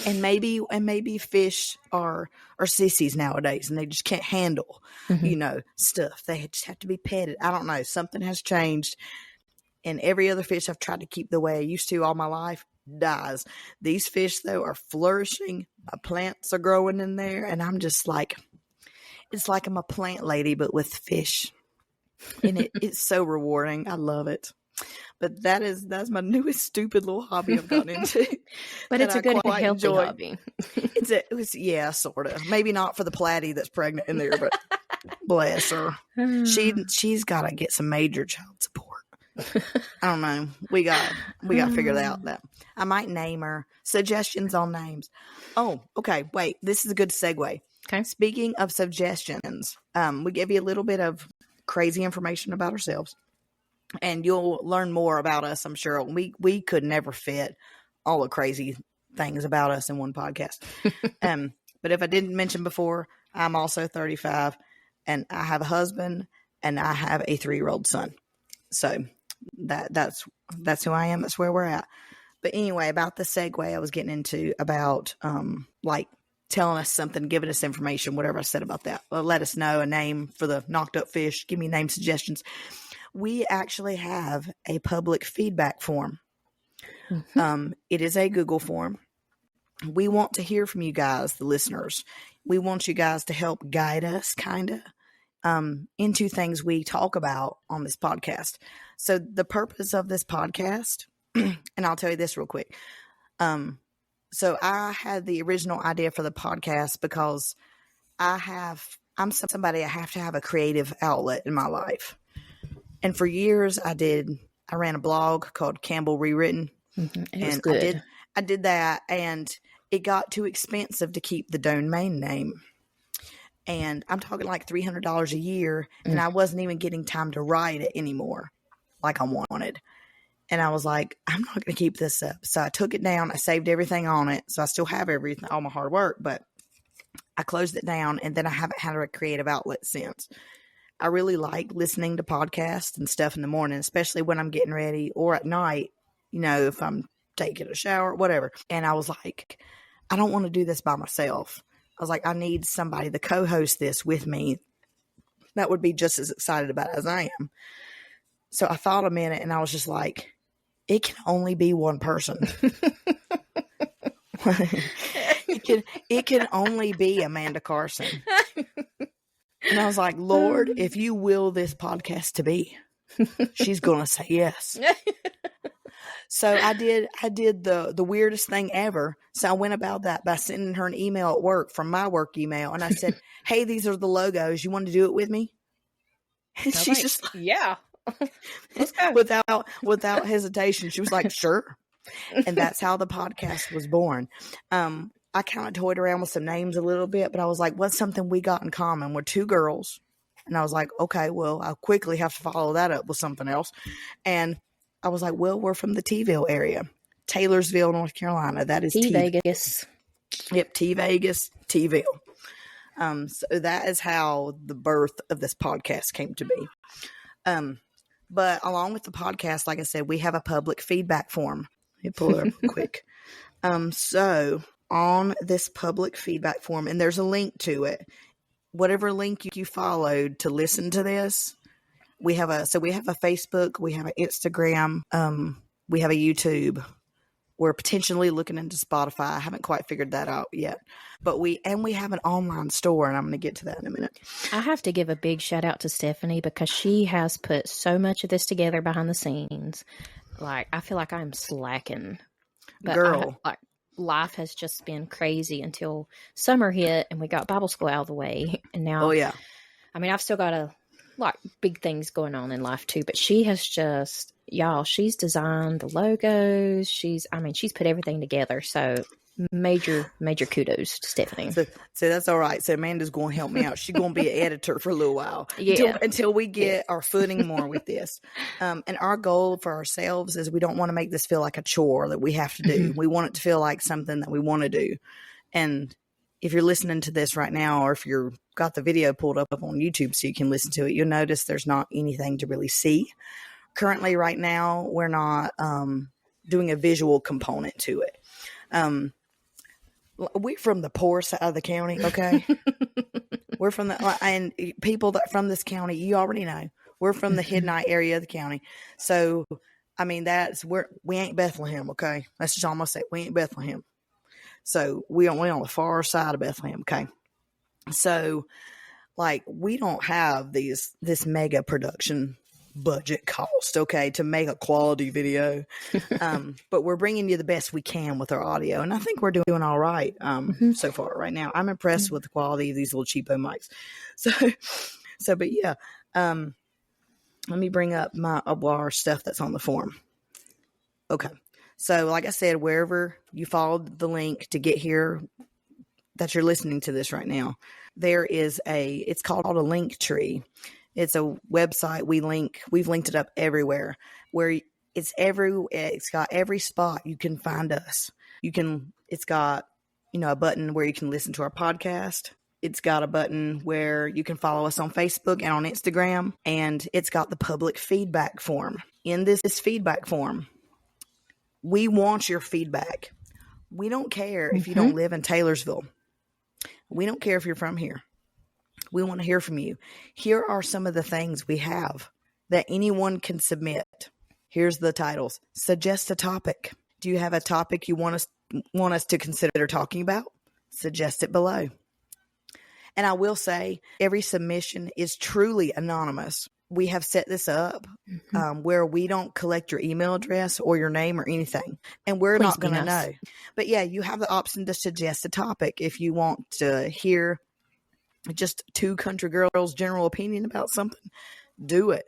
And maybe fish are sissies nowadays, and they just can't handle, stuff. They just have to be petted. I don't know. Something has changed. And every other fish I've tried to keep the way I used to all my life dies. These fish, though, are flourishing. My plants are growing in there, and I'm just like, it's like I'm a plant lady, but with fish. And it's so rewarding. I love it. But that's my newest stupid little hobby I've gotten into. But it's a good and healthy hobby. Yeah, sort of. Maybe not for the platy that's pregnant in there, but bless her. She's got to get some major child support. I don't know. We got to figure that out. That I might name her. Suggestions on names. Oh, okay. Wait, this is a good segue. Okay. Speaking of suggestions, we give you a little bit of crazy information about ourselves, and you'll learn more about us, I'm sure. We could never fit all the crazy things about us in one podcast. But if I didn't mention before, I'm also 35, and I have a husband, and I have a 3-year-old son. So that's who I am. That's where we're at. But anyway, about the segue I was getting into about telling us something, giving us information, whatever I said about that. Well, let us know a name for the knocked up fish. Give me name suggestions. We actually have a public feedback form. Mm-hmm. It is a Google form. We want to hear from you guys, the listeners. We want you guys to help guide us kind of into things we talk about on this podcast. So the purpose of this podcast, and I'll tell you this real quick. So I had the original idea for the podcast because I'm somebody, I have to have a creative outlet in my life. And for years I ran a blog called Campbell Rewritten. Mm-hmm. It was and good. I did that, and it got too expensive to keep the domain name. And I'm talking like $300 a year, and I wasn't even getting time to write it anymore like I wanted. And I was like, I'm not going to keep this up. So I took it down. I saved everything on it. So I still have everything, all my hard work, but I closed it down, and then I haven't had a creative outlet since. I really like listening to podcasts and stuff in the morning, especially when I'm getting ready, or at night, if I'm taking a shower, whatever. And I was like, I don't want to do this by myself. I was like, I need somebody to co-host this with me that would be just as excited about it as I am. So I thought a minute, and I was just like, it can only be one person. it can only be Amanda Carson. And I was like, Lord, if you will this podcast to be, she's going to say yes. So I did the weirdest thing ever. So I went about that by sending her an email at work from my work email. And I said, hey, these are the logos. You want to do it with me? And she's just like, yeah. without hesitation, she was like, sure. And that's how the podcast was born. I kind of toyed around with some names a little bit, but I was like, what's something we got in common? We're 2 girls. And I was like, okay, well, I'll quickly have to follow that up with something else. And I was like, well, we're from the T-Ville area, Taylorsville, North Carolina. That is T-Vegas. Yep, T-Vegas, T-Ville. So that is how the birth of this podcast came to be. But along with the podcast, like I said, we have a public feedback form. Let me pull it up real quick. So on this public feedback form, and there's a link to it, whatever link you followed to listen to this, we have a Facebook, we have an Instagram, we have a YouTube. We're potentially looking into Spotify. I haven't quite figured that out yet. But we have an online store, and I'm going to get to that in a minute. I have to give a big shout out to Stephanie because she has put so much of this together behind the scenes. Like, I feel like I'm slacking. But girl. Life has just been crazy until summer hit and we got Bible school out of the way. And now, oh yeah, I mean, I've still got a like big things going on in life too, but she has just, y'all, she's designed the logos. She's put everything together. So major kudos to Stephanie. So that's all right. So Amanda's going to help me out. She's going to be an editor for a little while. Yeah. Until we get our footing more with this. And our goal for ourselves is we don't want to make this feel like a chore that we have to do. Mm-hmm. We want it to feel like something that we want to do. And if you're listening to this right now, or if you've got the video pulled up on YouTube so you can listen to it, you'll notice there's not anything to really see. Currently, right now, we're not doing a visual component to it. We're from the poor side of the county, okay? We're from and people that from this county, you already know, we're from the Hidnite area of the county. So, I mean, we ain't Bethlehem, okay? That's just all I'm gonna say. We ain't Bethlehem. So we on the far side of Bethlehem, okay? So, like, we don't have this mega production budget cost, okay, to make a quality video. But we're bringing you the best we can with our audio, and I think we're doing all right so far right now. I'm impressed with the quality of these little cheapo mics. But yeah, let me bring up our stuff that's on the form. Okay. So like I said, wherever you followed the link to get here that you're listening to this right now, there is it's called a link tree. It's a website we've linked it up everywhere, where it's got every spot you can find us. It's got, a button where you can listen to our podcast. It's got a button where you can follow us on Facebook and on Instagram, and it's got the public feedback form. In this feedback form, we want your feedback. We don't care if you don't live in Taylorsville. We don't care if you're from here. We want to hear from you. Here are some of the things we have that anyone can submit. Here's the titles. Suggest a topic. Do you have a topic you want us to consider talking about? Suggest it below. And I will say, every submission is truly anonymous. We have set this up where we don't collect your email address or your name or anything. And we're not going to know. But yeah, you have the option to suggest a topic. If you want to hear just two country girls' general opinion about something, do it.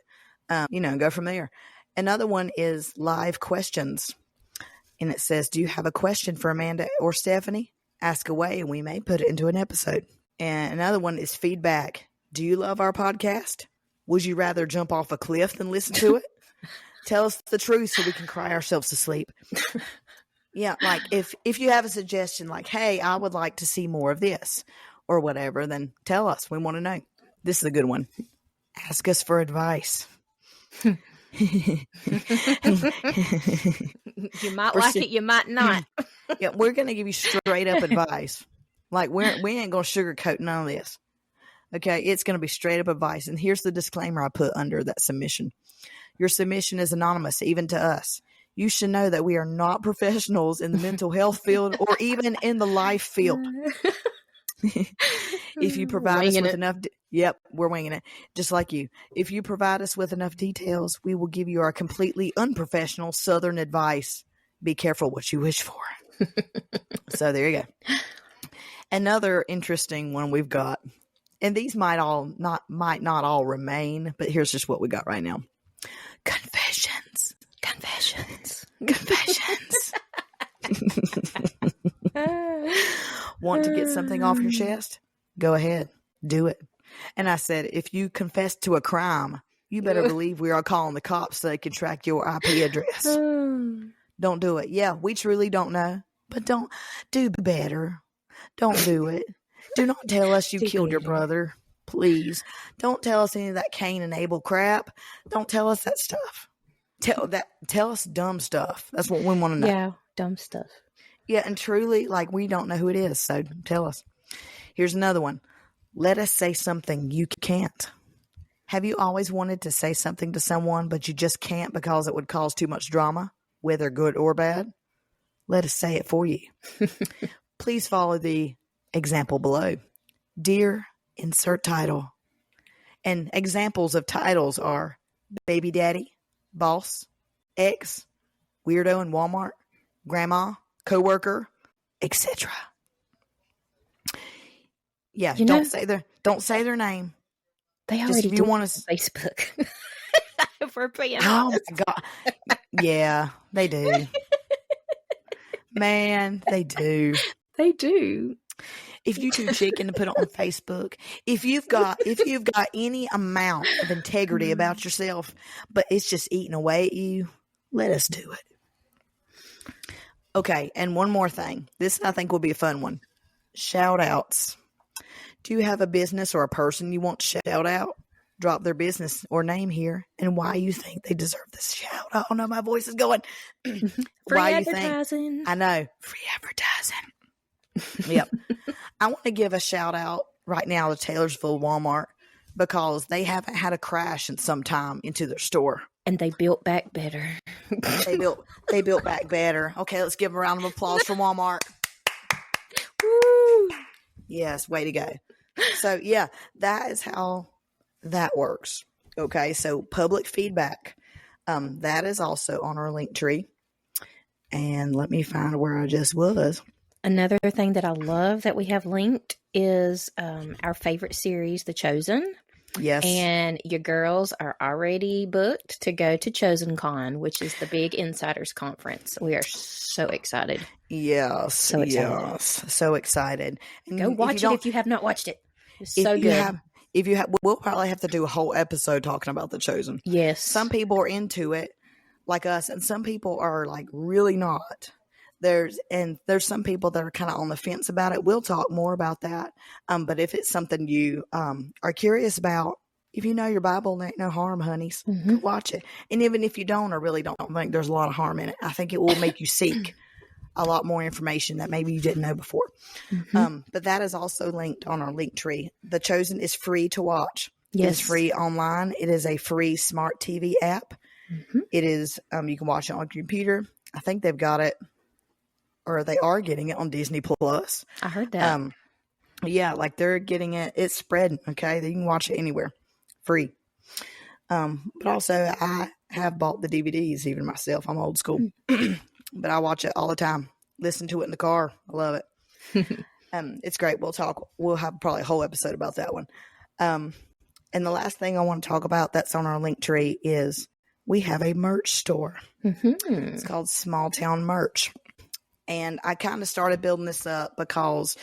Go from there. Another one is live questions. And it says, do you have a question for Amanda or Stephanie? Ask away and we may put it into an episode. And another one is feedback. Do you love our podcast? Would you rather jump off a cliff than listen to it? Tell us the truth so we can cry ourselves to sleep. Yeah, like if you have a suggestion like, hey, I would like to see more of this or whatever, then tell us. We want to know. This is a good one. Ask us for advice. You might like it, you might not. Yeah, we're going to give you straight up advice. Like we ain't going to sugarcoat none of this. Okay, it's going to be straight up advice. And here's the disclaimer I put under that submission. Your submission is anonymous, even to us. You should know that we are not professionals in the mental health field or even in the life field. If you provide us with enough, we're winging it, just like you. If you provide us with enough details, we will give you our completely unprofessional Southern advice. Be careful what you wish for. So there you go. Another interesting one we've got, and these might not all remain, but here's just what we got right now. Confessions. Want to get something off your chest? Go ahead. Do it. And I said, if you confess to a crime, you better believe we are calling the cops so they can track your IP address. Don't do it. Yeah, we truly don't know, but don't do better. Don't do it. Do not tell us you killed your brother. Please. Don't tell us any of that Cain and Abel crap. Don't tell us that stuff. Tell us dumb stuff. That's what we want to know. Yeah, dumb stuff. Yeah, and truly, like, we don't know who it is, so tell us. Here's another one. Let us say something you can't. Have you always wanted to say something to someone, but you just can't because it would cause too much drama, whether good or bad? Let us say it for you. Please follow the example below. Dear, insert title. And examples of titles are baby daddy, boss, ex, weirdo in Wal-Mart, grandma, coworker, etc. Yeah, don't say their name. They Just already if you do want it to. on Facebook. If we're being Oh honest. my God. Yeah, they do. Man, they do. They do. If you too chicken to put it on Facebook, if you've got any amount of integrity about yourself, but it's just eating away at you, let us do it. Okay, and one more thing. This I think will be a fun one. Shout outs. Do you have a business or a person you want to shout out? Drop their business or name here and why you think they deserve this shout. Oh no, my voice is going. Free why advertising. You think? I know. Free advertising. Yep. I want to give a shout out right now to Taylorsville Wal-Mart because they haven't had a crash in some time into their store. And they built back better. They built back better. Okay, let's give a round of applause for Walmart. Woo! Yes, way to go. So yeah, that is how that works. Okay, so public feedback. That is also on our link tree. And let me find where I just was. Another thing that I love that we have linked is our favorite series, The Chosen. Yes. And your girls are already booked to go to Chosen Con, which is the big insiders conference. We are so excited. Yes. So excited. Yes. So excited. And go watch it if you have not watched it. It's so good. We'll probably have to do a whole episode talking about The Chosen. Yes. Some people are into it like us, and some people are like really not. There's some people that are kind of on the fence about it. We'll talk more about that. But if it's something you are curious about, if you know your Bible, there ain't no harm, honeys. Go watch it. And even if you don't or really don't think there's a lot of harm in it, I think it will make you seek a lot more information that maybe you didn't know before. But that is also linked on our link tree. The Chosen is free to watch. Yes. It is free online. It is a free smart TV app. It is, you can watch it on your computer. I think they've got it, or they are getting it on Disney Plus. I heard that. Yeah, like they're getting it. It's spreading. Okay, you can watch it anywhere, free. But also, I have bought the DVDs even myself. I'm old school, but I watch it all the time. Listen to it in the car. I love it. It's great. We'll have probably a whole episode about that one. And the last thing I want to talk about that's on our link tree is we have a merch store. It's called Small Town Merch. And I kind of started building this up because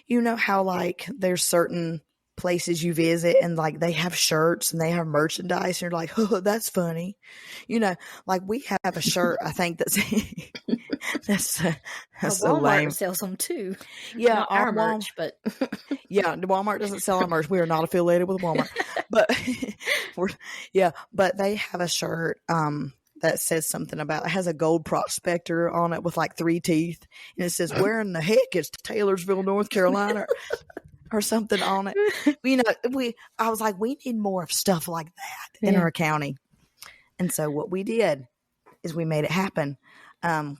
you know how like there's certain places you visit and like they have shirts and they have merchandise and you're like, oh, that's funny. You know, like we have a shirt, I think that's so lame. Walmart sells them too. Yeah, not our merch, but yeah, Walmart doesn't sell our merch. We are not affiliated with Walmart, but but they have a shirt that says something about, it has a gold prospector on it with like 3 teeth, and it says, "Where in the heck is Taylorsville, North Carolina?" or something on it. You know, I was like, we need more of stuff like that in our county. And so what we did is we made it happen.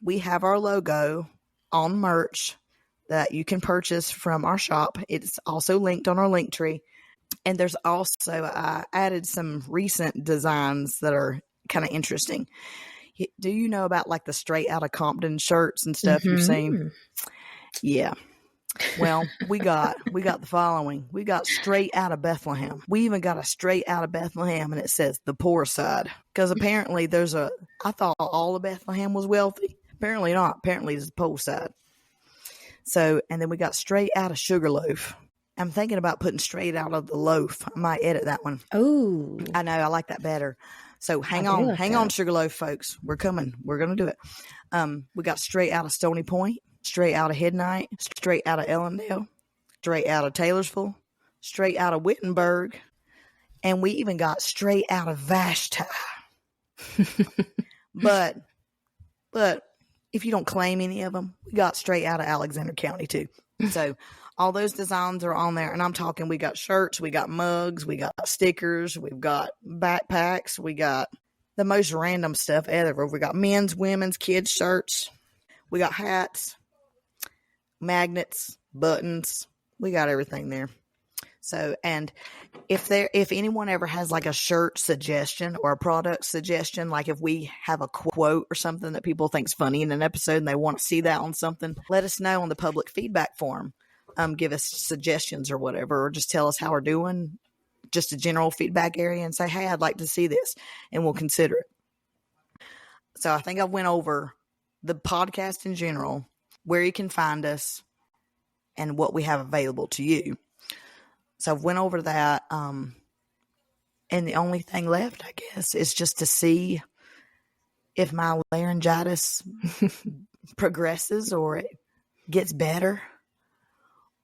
We have our logo on merch that you can purchase from our shop. It's also linked on our link tree. And there's also, I added some recent designs that are kind of interesting. Do you know about like the Straight Outta Compton shirts and stuff you've seen? Yeah. Well, we got the following. We got Straight Outta Bethlehem. We even got a Straight Outta Bethlehem, and it says the poor side. Because apparently I thought all of Bethlehem was wealthy. Apparently not. Apparently it's the poor side. So, and then we got Straight Outta Sugarloaf. I'm thinking about putting Straight Out of the Loaf. I might edit that one. Oh, I know. I like that better. So hang on, Sugarloaf folks. We're coming. We're going to do it. We got Straight Outta Stony Point, Straight Outta Headnight, Straight Outta Ellendale, Straight Outta Taylorsville, Straight Outta Wittenberg, and we even got Straight Outta Vashti. but if you don't claim any of them, we got Straight Outta Alexander County too. So all those designs are on there, and I'm talking, we got shirts, we got mugs, we got stickers, we've got backpacks, we got the most random stuff ever. We got men's, women's, kids' shirts, we got hats, magnets, buttons, we got everything there. So, and if anyone ever has like a shirt suggestion or a product suggestion, like if we have a quote or something that people think's funny in an episode and they want to see that on something, let us know on the public feedback form. Give us suggestions or whatever, or just tell us how we're doing. just a general feedback area and say, hey, I'd like to see this, and we'll consider it. So I think I went over the podcast in general, where you can find us, and what we have available to you. So I've went over that. And the only thing left, I guess, is just to see if my laryngitis progresses or it gets better,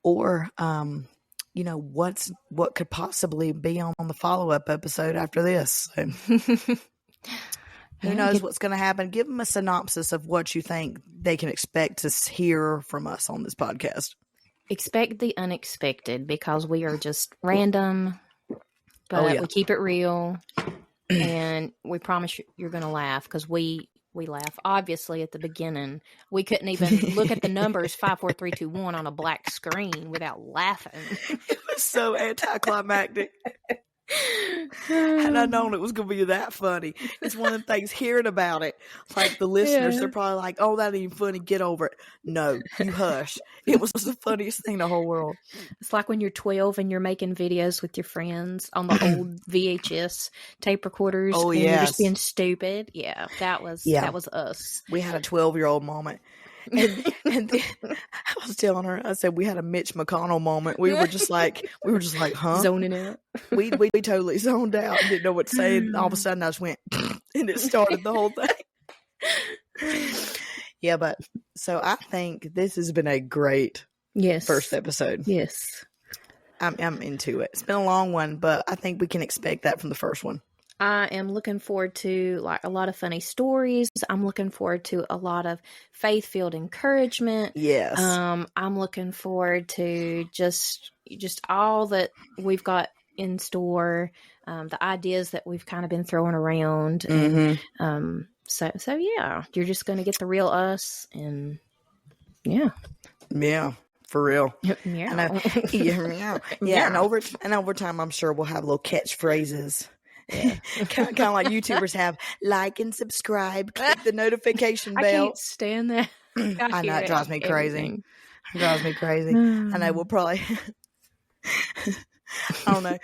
or, what could possibly be on the follow-up episode after this. So, who knows what's going to happen? Give them a synopsis of what you think they can expect to hear from us on this podcast. Expect the unexpected, because we are just random, but we keep it real, and we promise you're going to laugh, because we laugh. Obviously, at the beginning, we couldn't even look at the numbers 5, 4, 3, 2, 1 on a black screen without laughing. It was so anticlimactic. Had I known it was going to be that funny. It's one of the things, hearing about it, like the listeners, they're probably like, oh, that ain't funny, get over it. No, you hush. It was the funniest thing in the whole world. It's like when you're 12 and you're making videos with your friends on the old VHS tape recorders. Oh, and yes. You're just being stupid. Yeah, that was us. We had a 12-year-old moment. And then I was telling her, I said, we had a Mitch McConnell moment. We were just like, huh? Zoning out. We totally zoned out and didn't know what to say. And all of a sudden I just went, and it started the whole thing. Yeah, but so I think this has been a great first episode. Yes. I'm into it. It's been a long one, but I think we can expect that from the first one. I am looking forward to a lot of funny stories. I'm looking forward to a lot of faith-filled encouragement. Yes. I'm looking forward to just all that we've got in store, the ideas that we've kind of been throwing around. Mm-hmm. And, so yeah, you're just going to get the real us, and yeah. Yeah. For real. Yeah. Yeah. And over time, I'm sure we'll have little catchphrases. Yeah. kind of like YouTubers have, like and subscribe, click the notification bell. I can't stand that. I know, it drives me crazy. It drives me crazy. I know we'll probably I don't know.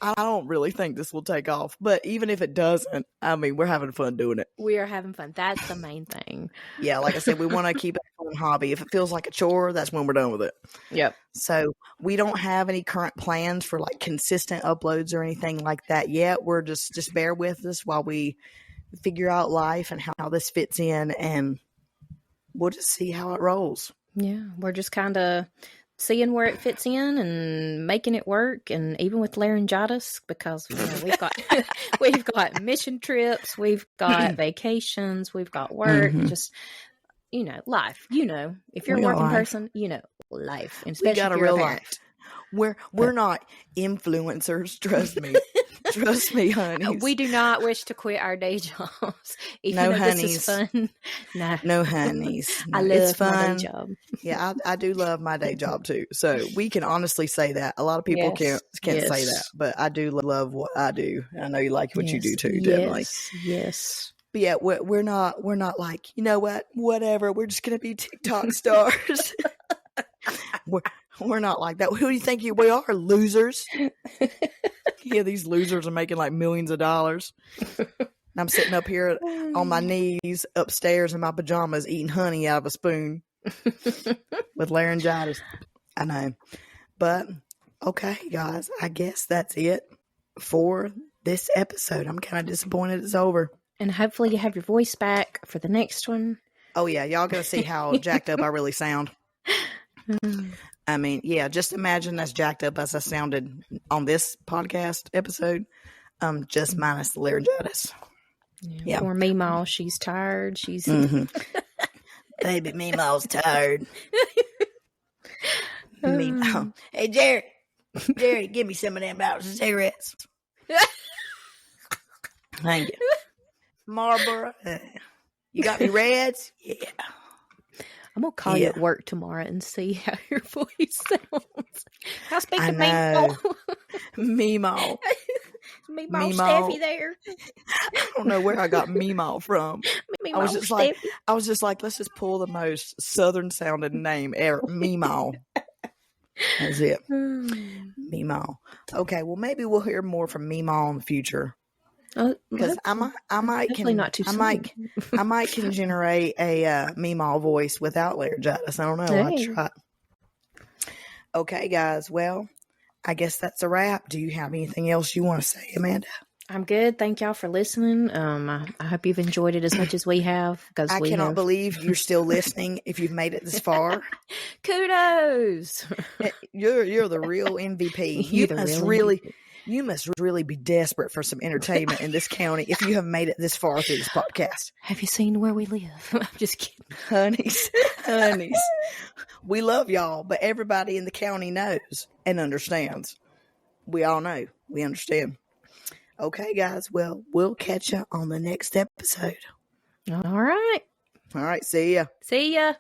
I don't really think this will take off, but even if it doesn't, I mean, we're having fun doing it. We are having fun. That's the main thing. Yeah, like I said, we want to keep it a fun hobby. If it feels like a chore, that's when we're done with it. Yep. So we don't have any current plans for like consistent uploads or anything like that yet. We're just bear with us while we figure out life and how this fits in, and we'll just see how it rolls. Yeah, we're just kind of seeing where it fits in and making it work, and even with laryngitis, because we've got mission trips, we've got vacations, we've got work, just life. If you're a working person, life, and especially we got if a you're real a parent. life. We're not influencers, trust me. Trust me, honey. We do not wish to quit our day jobs. Even No though honeys. This is fun. No honeys. I No, love it's fun. my day job. Yeah, I do love my day job too. So we can honestly say that. A lot of people can't say that, but I do love what I do. I know you like what you do too, definitely. Yes. But yeah, we're not like, you know what, whatever. We're just gonna be TikTok stars. We're not like that. Who do you think we are, losers? Yeah, these losers are making like millions of dollars. And I'm sitting up here on my knees upstairs in my pajamas eating honey out of a spoon with laryngitis. I know. But okay, guys, I guess that's it for this episode. I'm kind of disappointed it's over. And hopefully you have your voice back for the next one. Oh yeah, y'all gonna see how jacked up I really sound. I mean, yeah, just imagine as jacked up as I sounded on this podcast episode, just minus the laryngitis. Yeah. Poor Meemaw, she's tired. She's Baby Meemaw's tired. Meemaw. Hey, Jerry, give me some of them bottles of cigarettes. Thank you. Marlboro. You got any reds? Yeah. I'm going to call you at work tomorrow and see how your voice sounds. I'll speak to Meemaw. Meemaw. Meemaw Steffi there. I don't know where I got Meemaw from. I was just like, let's just pull the most southern sounding name ever. Meemaw. That's it. Meemaw. Okay, well maybe we'll hear more from Meemaw in the future. Because I might can generate a Meemaw voice without laryngitis. I don't know. I'll try. Okay, guys. Well, I guess that's a wrap. Do you have anything else you want to say, Amanda? I'm good. Thank y'all for listening. I hope you've enjoyed it as much as we have. Because I cannot believe you're still listening. If you've made it this far, kudos. You're the real MVP. You must really be desperate for some entertainment in this county if you have made it this far through this podcast. Have you seen where we live? I'm just kidding. Honeys. We love y'all, but everybody in the county knows and understands. We all know. We understand. Okay, guys. Well, we'll catch you on the next episode. All right. See ya. See ya.